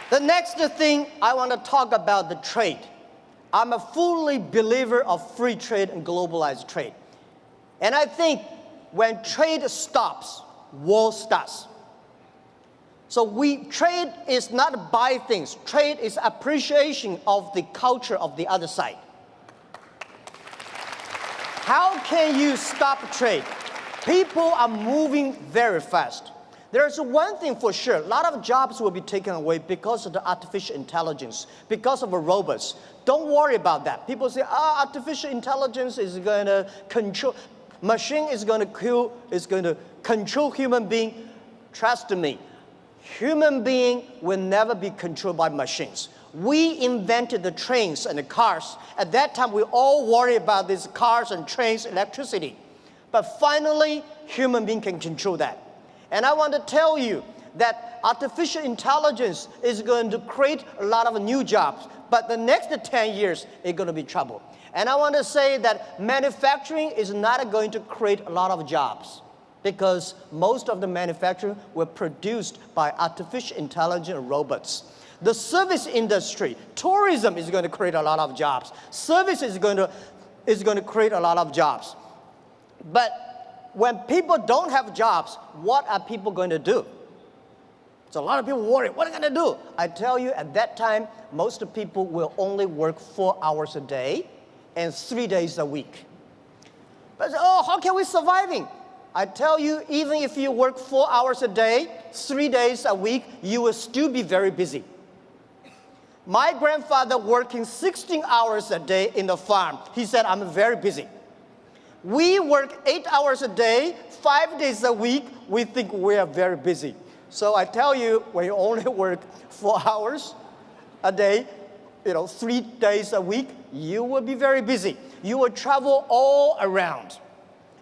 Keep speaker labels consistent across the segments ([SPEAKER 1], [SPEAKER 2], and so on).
[SPEAKER 1] The next thing I want to talk about the trade. I'm a fully believer of free trade and globalized trade. And I think when trade stops, war starts. So trade is not buy things. Trade is appreciation of the culture of the other side. How can you stop trade? People are moving very fast. There's one thing for sure, a lot of jobs will be taken away because of the artificial intelligence, because of the robots. Don't worry about that. People say, artificial intelligence is going to control, machine is going to control human being. Trust me, human being will never be controlled by machines. We invented the trains and the cars. At that time, we all worry about these cars and trains, electricity. But finally, human being can control that. And I want to tell you that artificial intelligence is going to create a lot of new jobs. But the next 10 years, it's going to be trouble. And I want to say that manufacturing is not going to create a lot of jobs, because most of the manufacturing were produced by artificial intelligence robots. The service industry, tourism is going to create a lot of jobs. Service is going to create a lot of jobs. But when people don't have jobs, what are people going to do? So a lot of people worry, what are they going to do? I tell you, at that time, most of people will only work 4 hours a day and 3 days a week. But how can we surviving? I tell you, even if you work 4 hours a day, 3 days a week, you will still be very busy. My grandfather working 16 hours a day in the farm. He said, I'm very busy. We work 8 hours a day, 5 days a week. We think we are very busy. So I tell you, when you only work 4 hours a day, 3 days a week, you will be very busy. You will travel all around.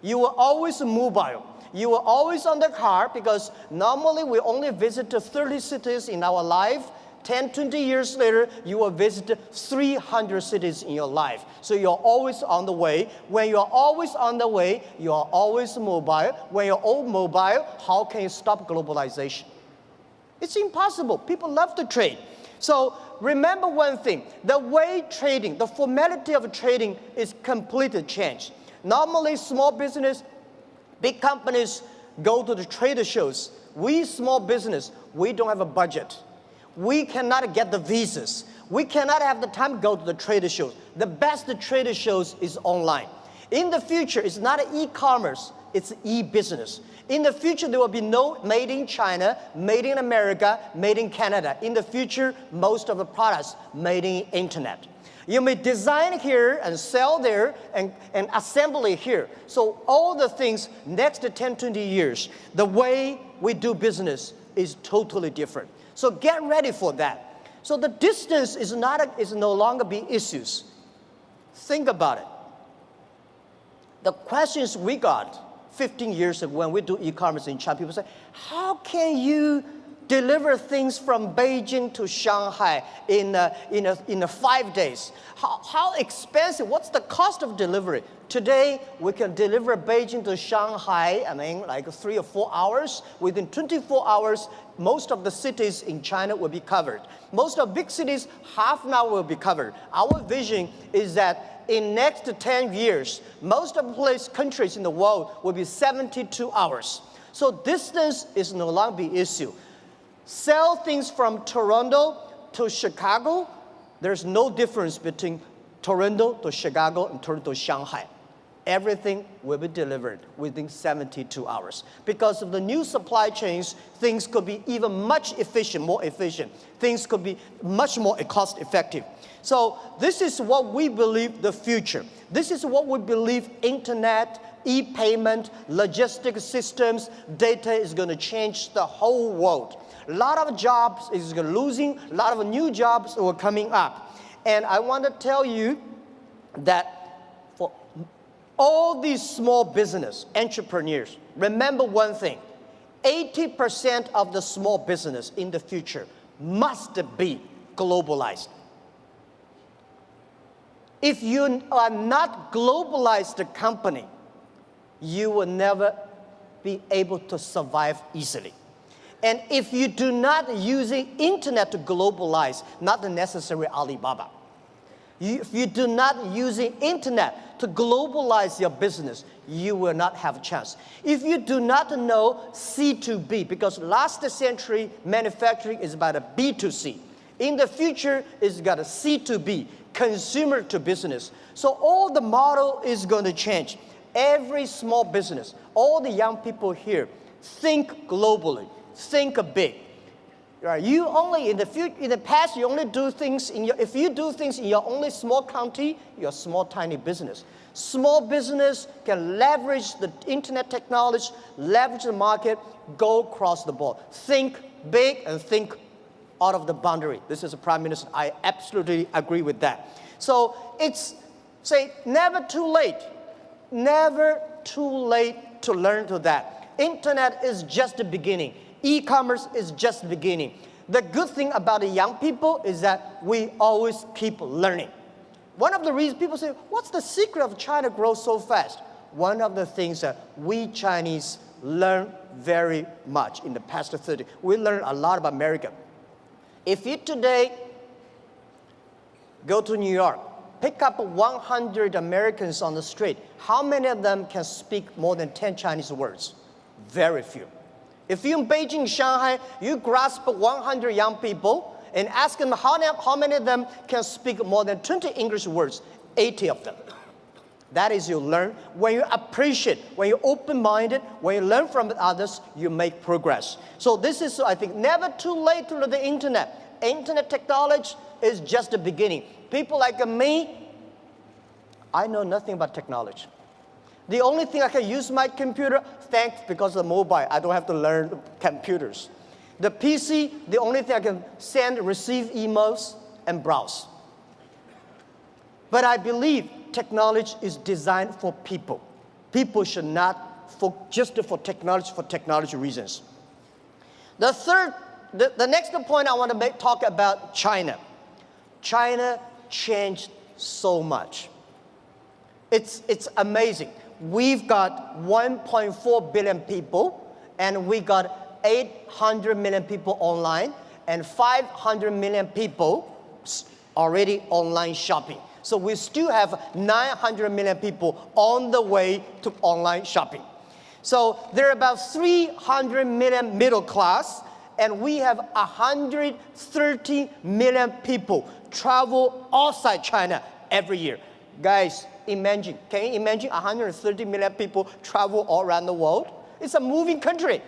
[SPEAKER 1] You will always mobile. You will always on the car, because normally we only visit 30 cities in our life. 10, 20 years later, you will visit 300 cities in your life. So you're always on the way. When you're always on the way, you are always mobile. When you're all mobile, how can you stop globalization? It's impossible. People love to trade. So remember one thing, the way trading, the formality of trading is completely changed. Normally, small business, big companies go to the trade shows. We small business, we don't have a budget. We cannot get the visas. We cannot have the time to go to the trade shows. The best trade shows is online. In the future, it's not e-commerce, it's e-business. In the future, there will be no made in China, made in America, made in Canada. In the future, most of the products made in internet. You may design here and sell there and assembly here. So all the things next 10, 20 years, the way we do business is totally different. So get ready for that. So the distance is no longer be issues. Think about it. The questions we got 15 years ago when we do e-commerce in China, people say, how can you deliver things from Beijing to Shanghai in 5 days? How expensive? What's the cost of delivery? Today, we can deliver Beijing to Shanghai, like 3 or 4 hours. Within 24 hours, most of the cities in China will be covered. Most of big cities, half an hour will be covered. Our vision is that in next 10 years, most of the countries in the world will be 72 hours. So distance is no longer the issue. Sell things from Toronto to Chicago, there's no difference between Toronto to Chicago and Toronto to Shanghai. Everything will be delivered within 72 hours. Because of the new supply chains, things could be even more efficient. Things could be much more cost effective. So this is what we believe the future. This is what we believe internet, e-payment, logistic systems, data is going to change the whole world. A lot of jobs is losing, a lot of new jobs are coming up. And I want to tell you that for all these small business entrepreneurs, remember one thing, 80% of the small business in the future must be globalized. If you are not globalized company, you will never be able to survive easily. And if you do not using internet to globalize, not the necessary Alibaba. If you do not using internet to globalize your business, you will not have a chance. If you do not know C2B, because last century manufacturing is about a B2C. In the future, it's got a C2B, consumer to business. So all the model is going to change. Every small business, all the young people here, think globally, think big. Right? You only in the past you only do things if you do things in your only small county, you're a small tiny business. Small business can leverage the internet technology, leverage the market, go across the board. Think big and think out of the boundary. This is a prime minister. I absolutely agree with that. So it's never too late. Never too late to learn to that. Internet is just the beginning. E-commerce is just the beginning. The good thing about the young people is that we always keep learning. One of the reasons people say, what's the secret of China grow so fast? One of the things that we Chinese learn very much in the past 30. We learn a lot about America. If you today go to New York, pick up 100 Americans on the street, how many of them can speak more than 10 Chinese words? Very few. If you're in Beijing, Shanghai, you grasp 100 young people and ask them how many of them can speak more than 20 English words, 80 of them. That is you learn. When you appreciate, when you're open-minded, when you learn from others, you make progress. So this is, I think, never too late to learn the internet. Internet technology is just the beginning. People like me, I know nothing about technology. The only thing I can use my computer, thanks because of mobile, I don't have to learn computers. The PC, the only thing I can send, receive emails, and browse. But I believe technology is designed for people. People should not just for technology reasons. The next point I want to talk about China. China changed so much. It's amazing. We've got 1.4 billion people, and we got 800 million people online, and 500 million people already online shopping. So we still have 900 million people on the way to online shopping. So there are about 300 million middle class, and we have 130 million people travel outside China every year. Guys, can you imagine 130 million people travel all around the world? It's a moving country.